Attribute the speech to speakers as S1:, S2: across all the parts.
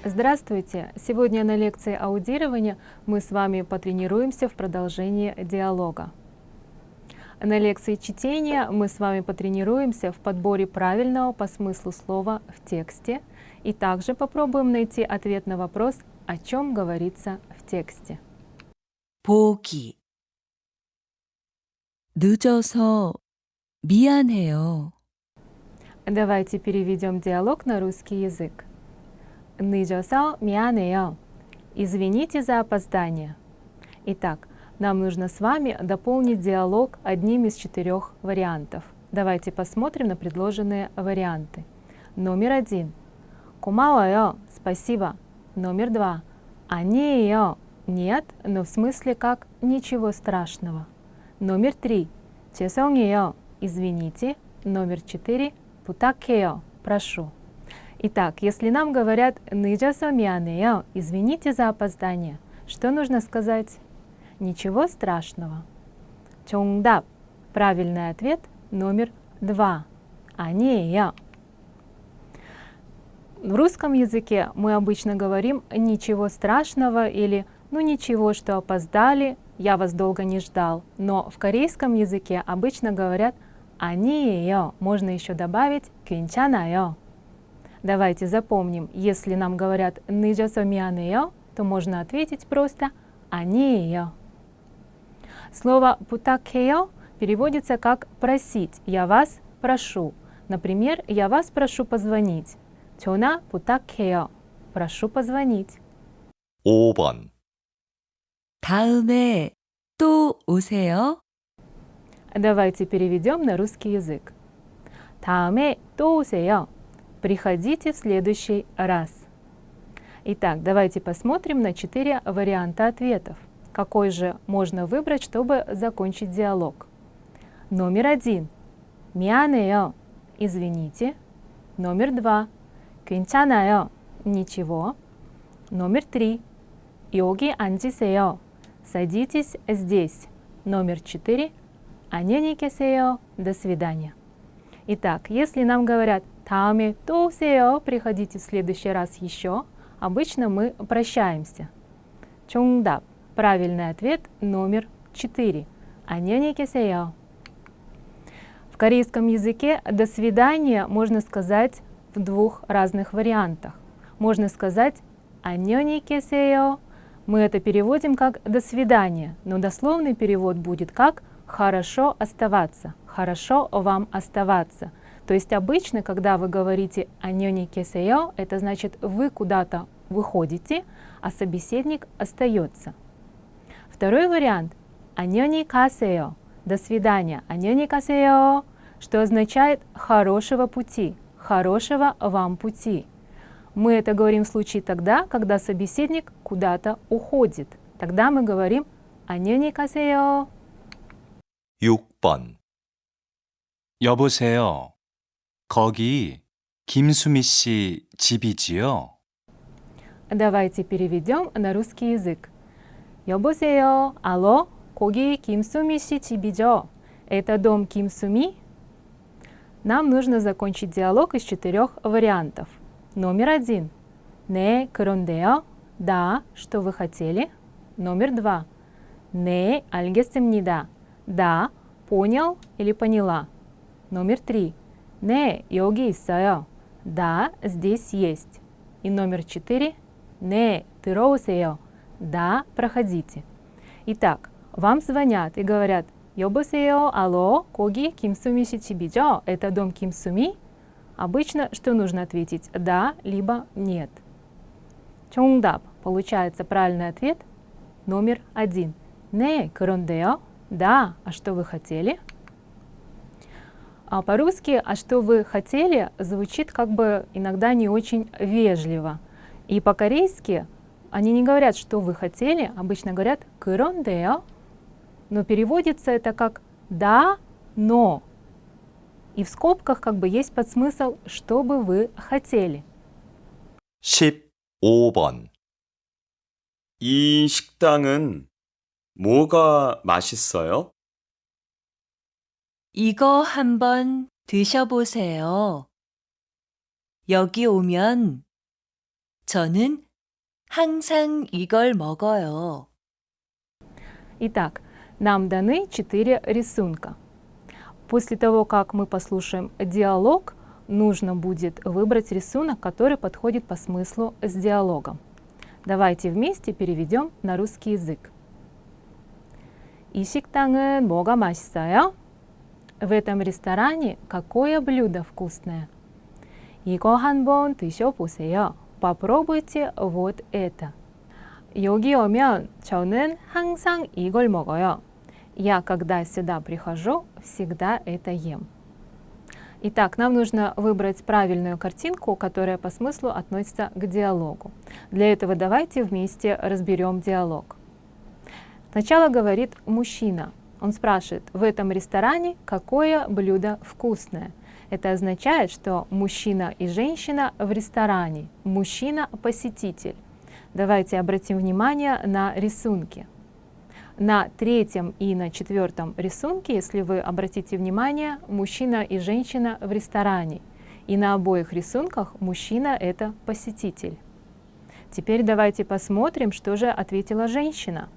S1: Здравствуйте! Сегодня на лекции аудирования мы с вами потренируемся в продолжении диалога. На лекции чтения мы с вами потренируемся в подборе правильного по смыслу слова в тексте и также попробуем найти ответ на вопрос, о чем говорится в тексте.
S2: 보기 늦어서 미안해요.
S1: Давайте переведем диалог на русский язык. 늦어서 미안해요. Извините за опоздание. Итак, нам нужно с вами дополнить диалог одним из 4 вариантов. Давайте посмотрим на предложенные варианты. Номер 1. 고마워요. Спасибо. Номер 2. 아니에요. Нет, но в смысле как ничего страшного. Номер 3. 죄송해요. Извините. Номер 4. 부탁해요. Прошу. Итак, если нам говорят 늦어서 미안해요, извините за опоздание, что нужно сказать? Ничего страшного. 정답. Правильный ответ номер 2. 아니에요. В русском языке мы обычно говорим ничего страшного или ну ничего, что опоздали, я вас долго не ждал. Но в корейском языке обычно говорят 아니에요. Можно еще добавить 괜찮아요. Давайте запомним, если нам говорят 늦어서 미안해요, то можно ответить просто 아니에요. Слово 부탁해요 переводится как просить, я вас прошу. Например, я вас прошу позвонить. 전화 부탁해요. прошу позвонить.
S3: 5번.
S2: 다음에 또 오세요.
S1: Давайте переведем на русский язык. 다음에 또 오세요. Приходите в следующий раз. Итак, давайте посмотрим на 4 варианта ответов. Какой же можно выбрать, чтобы закончить диалог? Номер 1. 미안해요. Извините. Номер 2. 괜찮아요. Ничего. Номер 3. 여기 앉으세요. Садитесь здесь. Номер 4. 안녕히 계세요. До свидания. Итак, если нам говорят 다음에 또 오세요, приходите в следующий раз еще, обычно мы прощаемся. 정답. Правильный ответ номер 4. 안녕히 계세요. В корейском языке «до свидания» можно сказать в 2 разных вариантах. Можно сказать 안녕히 계세요. Мы это переводим как «до свидания», но дословный перевод будет как «хорошо оставаться», «хорошо вам оставаться». То есть обычно, когда вы говорите 안녕히 계세요, это значит вы куда-то выходите, а собеседник остается. Второй вариант 안녕히 가세요, до свидания, 안녕히 가세요, что означает хорошего пути, хорошего вам пути. Мы это говорим в случае тогда, когда собеседник куда-то уходит. Тогда мы говорим 안녕히 가세요.
S3: 6번.
S4: 여보세요. 거기 김수미 씨 집이지요?
S1: Давайте переведем на русский язык. 여보세요. Алло, 거기 김수미 씨 집이죠? Это дом Ким-Суми? Нам нужно закончить диалог из 4 вариантов. Номер 1. 네, 그런데요. Да, что вы хотели? Номер 2. 네, 알겠습니다. Да, понял или поняла. Номер 3. 네, 여기 있어요. Да, здесь есть. И номер 4. 네, 들어오세요. Да, проходите. Итак, вам звонят и говорят 여보세요, алло, 거기 김수미 씨 집이죠? Это дом Ким-Суми? Обычно что нужно ответить? Да, либо нет. 정답. Получается правильный ответ номер 1. 네, 그런데요. Да, а что вы хотели? А по-русски «а что вы хотели» звучит как бы иногда не очень вежливо. И по-корейски они не говорят «что вы хотели», обычно говорят «그런데요», но переводится это как «да, но». И в скобках как бы есть подсмысл «что бы вы хотели».
S3: 15번.
S5: 이 식당은 뭐가 맛있어요?
S2: 이거 한번 드셔보세요. 여기 오면 저는 항상 이걸 먹어요.
S1: Итак, нам даны 4 рисунка. После того, как мы послушаем диалог, нужно будет выбрать рисунок, который подходит по смыслу с диалогом. Давайте вместе переведем на русский язык. 이 식당은 뭐가 맛있어요? В этом ресторане какое блюдо вкусное? 이거 한번 드셔보세요. Попробуйте вот это. 여기 오면 저는 항상 이걸 먹어요. Я, когда сюда прихожу, всегда это ем. Итак, нам нужно выбрать правильную картинку, которая по смыслу относится к диалогу. Для этого давайте вместе разберем диалог. Сначала говорит мужчина. Он спрашивает, в этом ресторане какое блюдо вкусное? Это означает, что мужчина и женщина в ресторане. Мужчина – посетитель. Давайте обратим внимание на рисунки. На 3 и на 4 рисунке, если вы обратите внимание, мужчина и женщина в ресторане. И на обоих рисунках мужчина – это посетитель. Теперь давайте посмотрим, что же ответила женщина.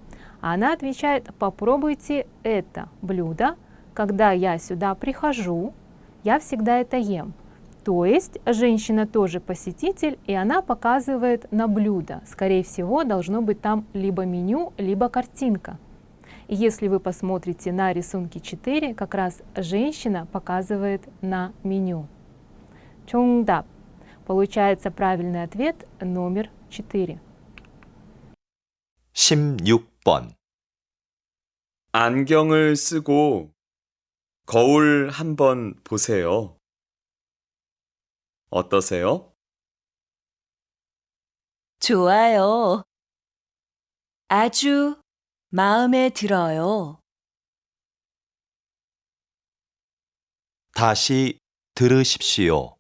S1: Она отвечает, попробуйте это блюдо. Когда я сюда прихожу, я всегда это ем. То есть женщина тоже посетитель, и она показывает на блюдо. Скорее всего, должно быть там либо меню, либо картинка. И если вы посмотрите на рисунке 4, как раз женщина показывает на меню. 정답. Получается правильный ответ номер 4.
S3: 16번.
S5: 안경을 쓰고 거울 한번 보세요. 어떠세요?
S2: 좋아요. 아주 마음에 들어요.
S3: 다시 들으십시오.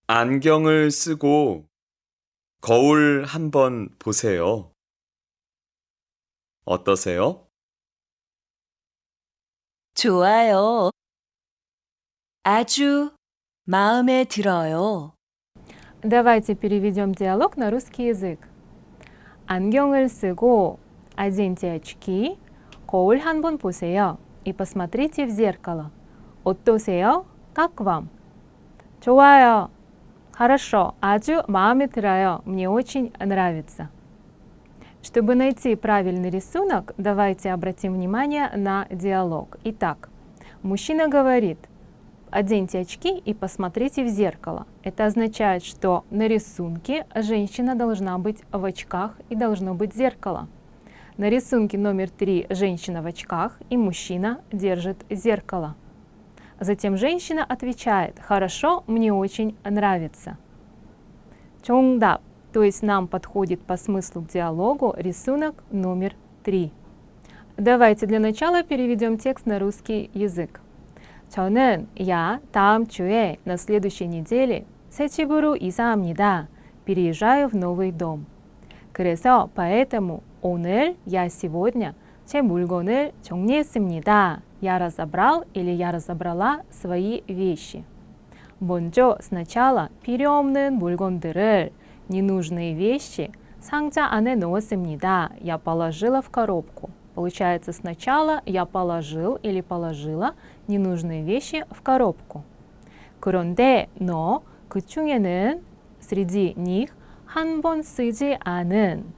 S5: 안경을 쓰고 거울 한번 보세요. 어떠세요?
S2: 좋아요. 아주 마음에 들어요.
S1: Давайте переведем диалог на русский язык. 안경을 쓰고 оденьте очки, 거울 한번 보세요 и посмотрите в зеркало. 어떠세요? Как вам? 좋아요. Хорошо. 아주 마음에 들어요. Мне очень нравится. Чтобы найти правильный рисунок, давайте обратим внимание на диалог. Итак, мужчина говорит, оденьте очки и посмотрите в зеркало. Это означает, что на рисунке женщина должна быть в очках и должно быть зеркало. На рисунке номер 3 женщина в очках и мужчина держит зеркало. Затем женщина отвечает, хорошо, мне очень нравится. 정답. То есть нам подходит по смыслу к диалогу рисунок номер 3. Давайте для начала переведем текст на русский язык. 저는 다음 주에 на следующей неделе 새 집으로 이사합니다. переезжаю в новый дом. 그래서 поэтому 오늘 я сегодня 제 물건을 정리했습니다. Я разобрал или я разобрала свои вещи. 먼저 сначала 필요 없는 물건들을 ненужные вещи 상자 안에 넣었습니다. Я положила в коробку. Получается, сначала я положил или положила ненужные вещи в коробку. 그런데 그 중에는 среди них 한 번 쓰지 않은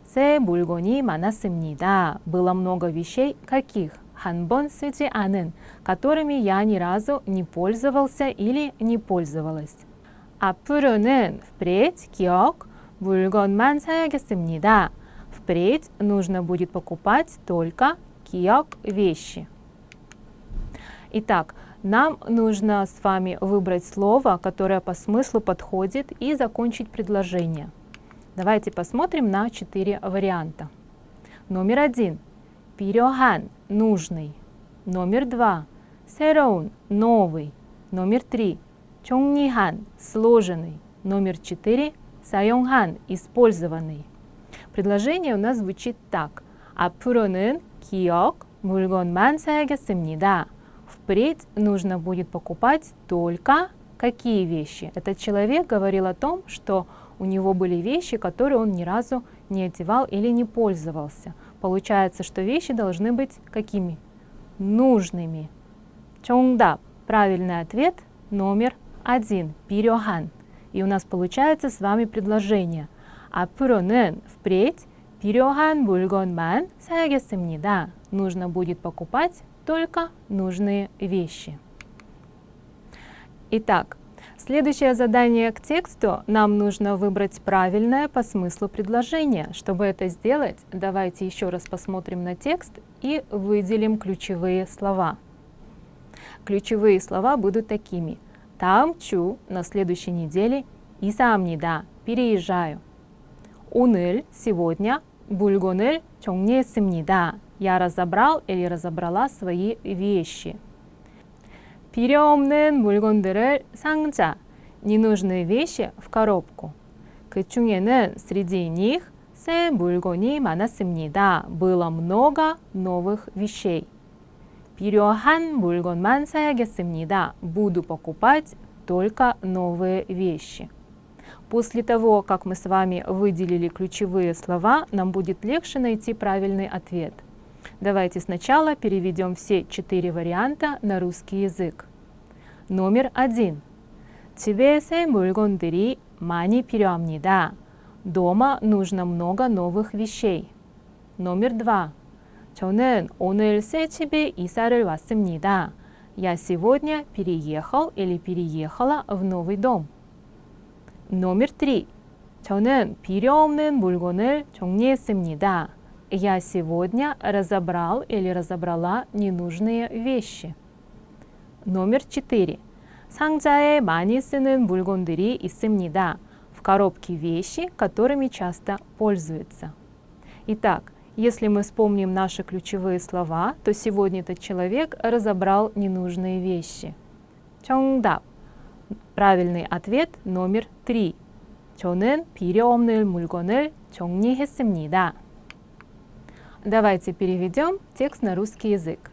S1: 새 물건이 많았습니다. Было много вещей, каких? 한 번 쓰지 않은, которыми я ни разу не пользовался или не пользовалась. 앞으로는 впредь 기억 물건만 사야겠습니다. Впредь нужно будет покупать только 기억 вещи. Итак, нам нужно с вами выбрать слово, которое по смыслу подходит, и закончить предложение. Давайте посмотрим на 4 варианта. Номер 1. 필요한, нужный. Номер 2. 새로운, новый. Номер 3. 정리한, сложенный. Номер 4. 사용한, использованный. предложение у нас звучит так. 앞으로는 기억 물건만 사야겠습니다. Впредь нужно будет покупать только какие вещи? Этот человек говорил о том, что у него были вещи, которые он ни разу не одевал или не пользовался. Получается, что вещи должны быть какими? Нужными. 정답. Правильный ответ номер 1. 필요한. И у нас получается с вами предложение. 앞으로는 впредь 필요한 물건만 사야겠습니다. Нужно будет покупать только нужные вещи. Итак, следующее задание к тексту. Нам нужно выбрать правильное по смыслу предложение. Чтобы это сделать, давайте еще раз посмотрим на текст и выделим ключевые слова. Ключевые слова будут такими. 다음 주, на следующей неделе, 이사합니다. Переезжаю. 오늘, сегодня, 물건을 정리했습니다. Я разобрал или разобрала свои вещи. 필요 없는 물건들을 상자, ненужные вещи в коробку. 그 중에는 среди них 새 물건이 많았습니다. Было много новых вещей. 필요한 물건만 사야겠습니다. Буду покупать только новые вещи. После того, как мы с вами выделили ключевые слова, нам будет легче найти правильный ответ. Давайте сначала переведем все 4 варианта на русский язык. Номер 1. 집에 새 물건들이 많이 필요합니다. Дома нужно много новых вещей. номер 2. 저는 오늘 새 집에 이사를 왔습니다. Я сегодня переехал или переехала в новый дом. номер 3. 저는 필요 없는 물건을 정리했습니다. Я сегодня разобрал или разобрала ненужные вещи. номер 4. 상자에 많이 쓰는 물건들이 있습니다. В коробке вещи, которыми часто пользуются. Итак, если мы вспомним наши ключевые слова, то сегодня этот человек разобрал ненужные вещи. 정답. Правильный ответ номер 3. 저는 필요 없는 물건을 정리했습니다. Давайте переведем текст на русский язык.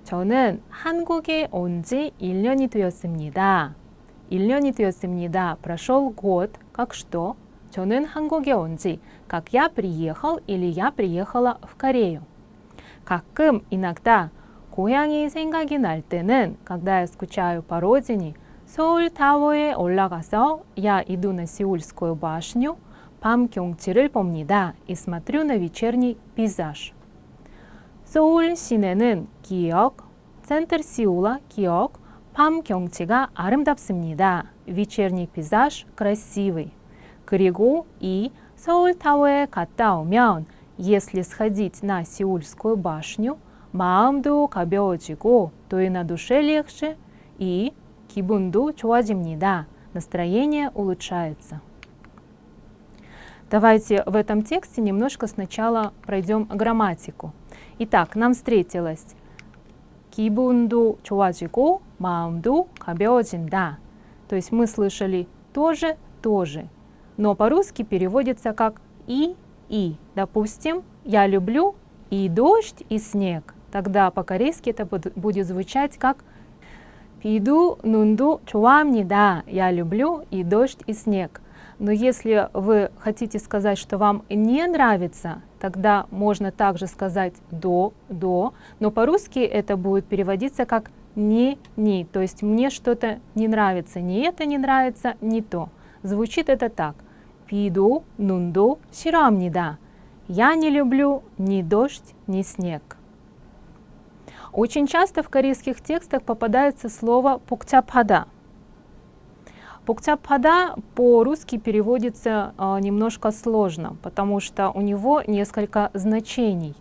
S1: 저는 한국에 온 지 1년이 되었습니다. 1년이 되었습니다. Прошел год. Как что? 저는 한국에 온 지. Как я приехал или я приехала в Корею. 가끔, иногда. 고향이 생각이 날 때는, когда я скучаю по родине, 서울타워에 올라가서 я иду на Сеульскую башню, 밤 경치를 봅니다. И смотрю на вечерний пейзаж. 서울 시내는 기억, центр Сеула, 기억, 밤 경치가 아름답습니다. вечерний пейзаж красивый. 그리고 이 서울타워에 갔다 오면, если сходить на Сеульскую башню, 마음도 가벼워지고, то и на душе легче, и 기분도 좋아집니다. Настроение улучшается. Давайте в этом тексте немножко сначала пройдем грамматику. Итак, нам встретилось 기분도 좋아지고, 마음도 가벼워진다. То есть мы слышали тоже, тоже. Но по-русски переводится как и. Допустим, я люблю и дождь, и снег. Тогда по-корейски это будет звучать как 비도, 눈도 좋아합니다. Я люблю и дождь, и снег. Но если вы хотите сказать, что вам не нравится, тогда можно также сказать до, но по-русски это будет переводиться как не, то есть мне что-то не нравится, не это не нравится, не то. Звучит это так. 비도, 눈도 싫어합니다. Я не люблю ни дождь, ни снег. Очень часто в корейских текстах попадается слово 복잡하다. 복잡하다 по-русски переводится немножко сложно, потому что у него несколько значений.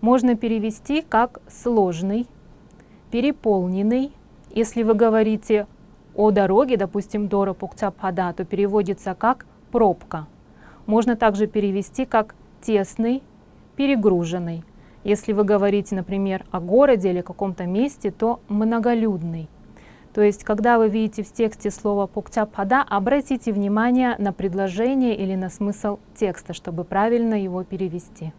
S1: Можно перевести как сложный, переполненный. Если вы говорите о дороге, допустим, доро 복잡하다, то переводится как пробка. Можно также перевести как тесный, перегруженный. Если вы говорите, например, о городе или каком-то месте, то многолюдный. То есть, когда вы видите в тексте слово 복잡하다, обратите внимание на предложение или на смысл текста, чтобы правильно его перевести.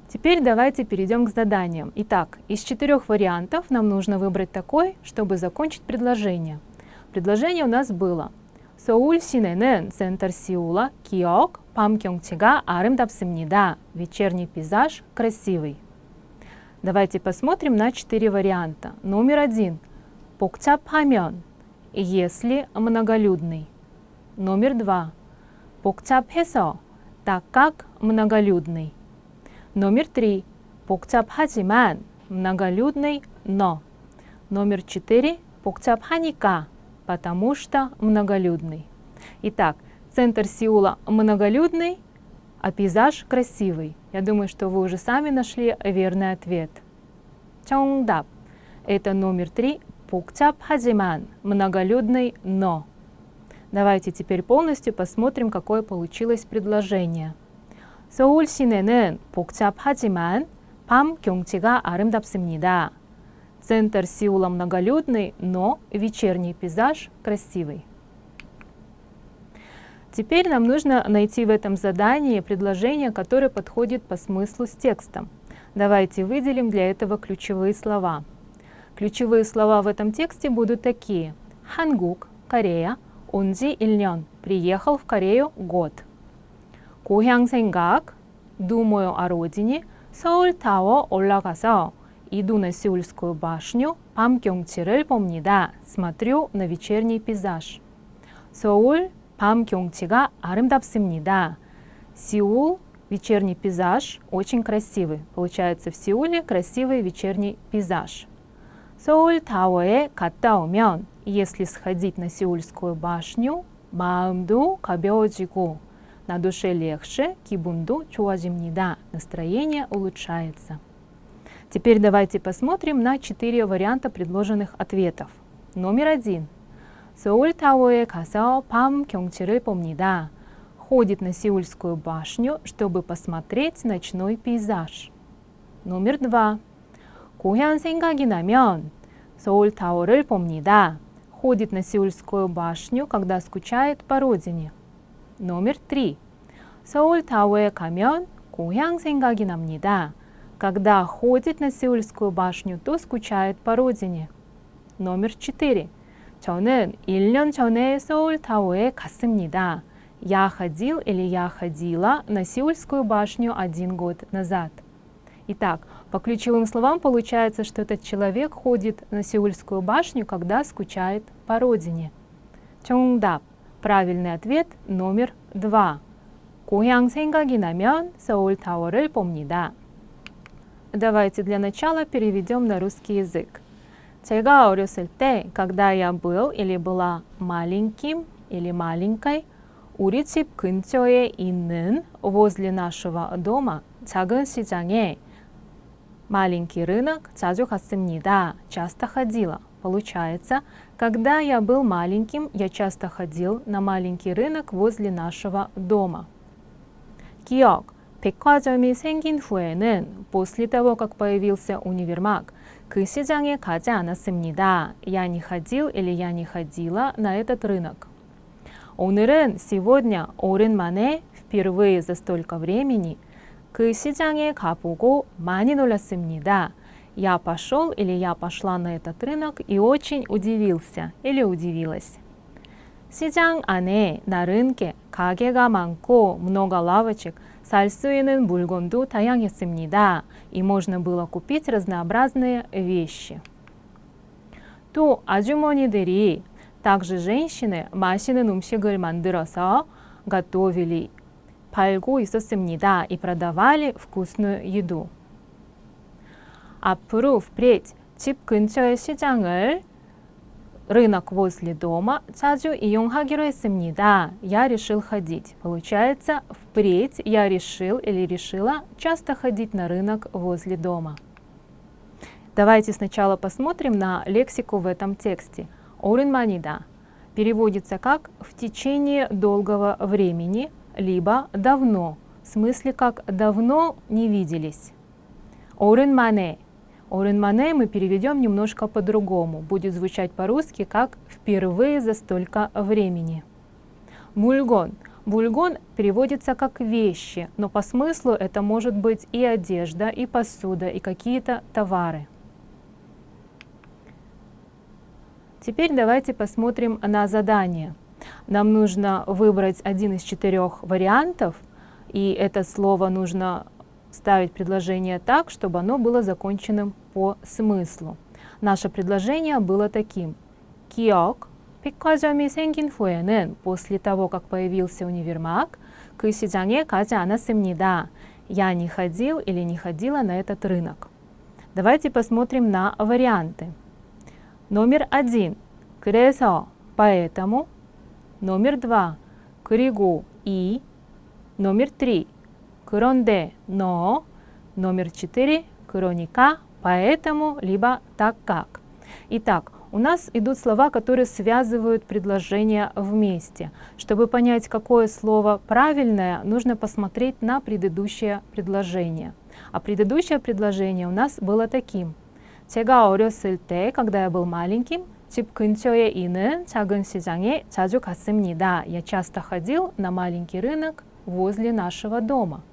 S1: Теперь давайте перейдем к заданиям. Итак, из 4 вариантов нам нужно выбрать такой, чтобы закончить предложение. Предложение у нас было: 서울 시내는 센터 시울라 기억, 밤 경치가 아름답습니다. Вечерний пейзаж красивый. Давайте посмотрим на 4 варианта. Номер 1. 복잡하면, если многолюдный. Номер 2. 복잡해서, так как многолюдный. Номер 3. 복잡하지만, многолюдный, но. Номер 4. 복잡하니까, потому что многолюдный. Итак, центр Сеула многолюдный, а пейзаж красивый. Я думаю, что вы уже сами нашли верный ответ. 정답. Это номер 3. 복잡하지만, многолюдный, но. Давайте теперь полностью посмотрим, какое получилось предложение. 서울 시내는 복잡하지만 밤 경치가 아름답습니다. Центр Сеула многолюдный, но вечерний пейзаж красивый. Теперь нам нужно найти в этом задании предложение, которое подходит по смыслу с текстом. Давайте выделим для этого ключевые слова. Ключевые слова в этом тексте будут такие: 한국, Корея, 온 지 1년, приехал в Корею год. 고향 생각, думаю о родине, 서울타워 올라가서 иду на Сеульскую башню, 밤 경치를 봅니다, смотрю на вечерний пейзаж. 서울, 밤 경치가 아름답습니다. Сеул, вечерний пейзаж очень красивый. Получается, в Сеуле красивый вечерний пейзаж. 서울타워에 갔다 오면, если сходить на Сеульскую башню, 마음도 가벼워지고, на душе легче, 기분도 좋아집니다. Настроение улучшается. Теперь давайте посмотрим на 4 варианта предложенных ответов. Номер 1. 서울타워에 가서 밤 경치를 봅니다. Ходит на Сеульскую башню, чтобы посмотреть ночной пейзаж. Номер 2. 고향 생각이 나면 서울타워를 봅니다. Ходит на Сеульскую башню, когда скучает по родине. Номер 3. 서울타워에 가면 고향 생각이 납니다. Когда ходит на Сеульскую башню, то скучает по родине. Номер 4. 저는 1년 전에 서울타워에 갔습니다. Я ходил или я ходила на Сеульскую башню 1 год назад. Итак, по ключевым словам получается, что этот человек ходит на Сеульскую башню, когда скучает по родине. 정답. Правильный ответ номер 2. 고향 생각이 나면 서울타워를 봅니다. Давайте для начала переведем на русский язык. 제가 어렸을 때, когда я был или была маленьким или маленькой, 우리 집 근처에 있는 возле нашего дома 작은 시장에 маленький рынок 자주 갔습니다. часто ходила. Получается, когда я был маленьким, я часто ходил на маленький рынок возле нашего дома. 기억. 백화점이 생긴 후에는, после того, как появился универмаг, 그 시장에 가지 않았습니다. Я не ходил или я не ходила на этот рынок. 오늘은, сегодня, 오랜만에, впервые за столько времени, 그 시장에 가보고 많이 놀랐습니다. Я пошел или я пошла на этот рынок и очень удивился или удивилась. 시장 안에, на рынке, 가게가 많고, много лавочек, 살 수 있는 물건도 다양했습니다. И можно было купить разнообразные вещи. 또 아주머니들이, также женщины, 맛있는 음식을 만들어서 готовили, 팔고 있었습니다. И продавали вкусную еду. 앞으로, впредь, 집 근처의 시장을, рынок возле дома, 자주 이용하기로 했습니다. Я решил ходить. Получается, впредь я решил или решила часто ходить на рынок возле дома. Давайте сначала посмотрим на лексику в этом тексте. 오랜만이다 переводится как «в течение долгого времени», либо «давно», в смысле как «давно не виделись». 오랜만에. 오랜만에 мы переведем немножко по-другому. Будет звучать по-русски как «впервые за столько времени». 물건. Бульгон переводится как вещи, но по смыслу это может быть и одежда, и посуда, и какие-то товары. Теперь давайте посмотрим на задание. Нам нужно выбрать один из 4 вариантов, и это слово нужно ставить предложение так, чтобы оно было законченным по смыслу. Наше предложение было таким. 기억, 백화점이 생긴 후에는 после того, как появился универмаг, 그 시장에 가지 않았습니다. Я не ходил или не ходила на этот рынок. Давайте посмотрим на варианты. Номер 1. 그래서, поэтому. Номер 2. 그리고, и. Номер 3. 그런데, но. Номер 4. 그러니까, поэтому, либо так как. Итак, у нас идут слова, которые связывают предложения вместе. Чтобы понять, какое слово правильное, нужно посмотреть на предыдущее предложение. А предыдущее предложение у нас было таким. 제가 어렸을 때, когда я был маленьким, 집 근처에 있는 작은 시장에 자주 갔습니다. Я часто ходил на маленький рынок возле нашего дома.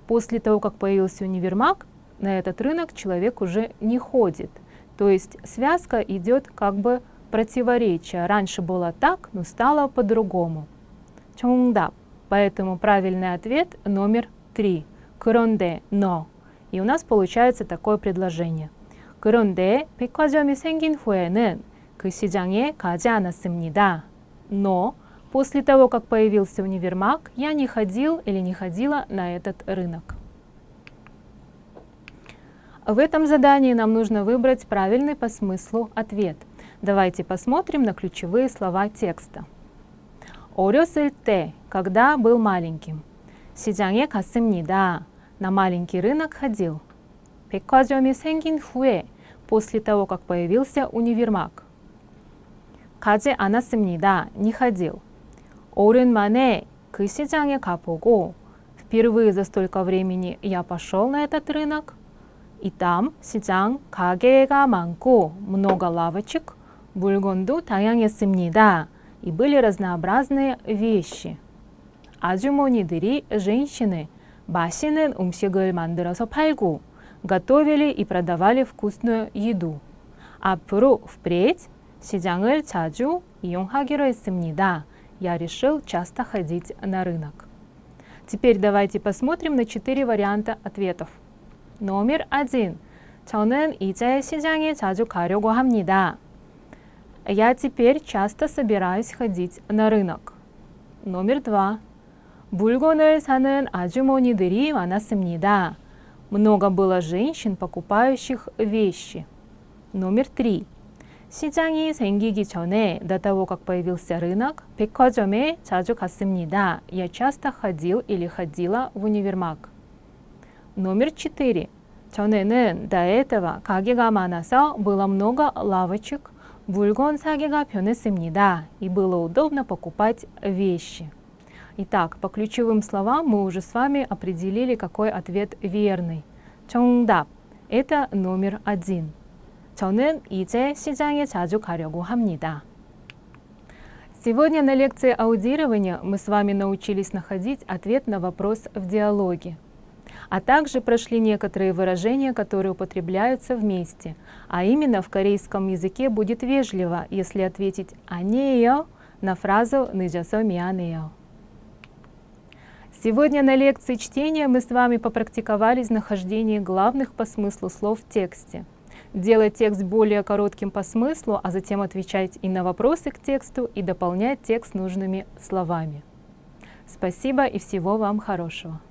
S1: После того, как появился универмаг, на этот рынок человек уже не ходит. То есть связка идет как бы противоречие. Раньше было так, но стало по-другому. 정답. Поэтому правильный ответ номер 3. 그런데, но. И у нас получается такое предложение. 그런데 백화점이 생긴 후에는 그 시장에 가지 않았습니다. Но после того, как появился универмаг, я не ходил или не ходила на этот рынок. В этом задании нам нужно выбрать правильный по смыслу ответ. Давайте посмотрим на ключевые слова текста. 어렸을 때, когда был маленьким. 시장에 갔습니다. На маленький рынок ходил. 백화점이 생긴 후에, после того, как появился универмаг. 가지 않았습니다. Не ходил. 오랜만에 그 시장에 가보고, впервые за столько времени я пошел на этот рынок. И там 시장, 가게가 많고, много лавочек, 물건도 다양했습니다. И были разнообразные вещи. 아주머니들이, женщины, 맛있는 음식을 만들어서 팔고, готовили и продавали вкусную еду. 앞으로, впредь, 시장을 자주 이용하기로 했습니다. Я решил часто ходить на рынок. Теперь давайте посмотрим на 4 варианта ответов. номер 1. 저는 이제 시장에 자주 가려고 합니다. Я теперь часто собираюсь ходить на рынок. номер 2. 물건을 사는 아주머니들이 많았습니다. Много было женщин, покупающих вещи. номер 3. 시장이 생기기 전에, до того, как появился рынок, 백화점에 자주 갔습니다. Я часто ходил или ходила в универмаг. номер 4. 전에는 до этого 가게가 많아서 было много лавочек, 물건 사기가 편했습니다. И было удобно покупать вещи. Итак, по ключевым словам мы уже с вами определили, какой ответ верный. 정답. Это номер 1. 저는 이제 시장에 자주 가려고 합니다. Сегодня на лекции аудирования мы с вами научились находить ответ на вопрос в диалоге, а также прошли некоторые выражения, которые употребляются вместе. А именно в корейском языке будет вежливо, если ответить «아니에요» на фразу «늦어서 미안해요». Сегодня на лекции чтения мы с вами попрактиковались в нахождении главных по смыслу слов в тексте. Делать текст более коротким по смыслу, а затем отвечать и на вопросы к тексту, и дополнять текст нужными словами. Спасибо и всего вам хорошего.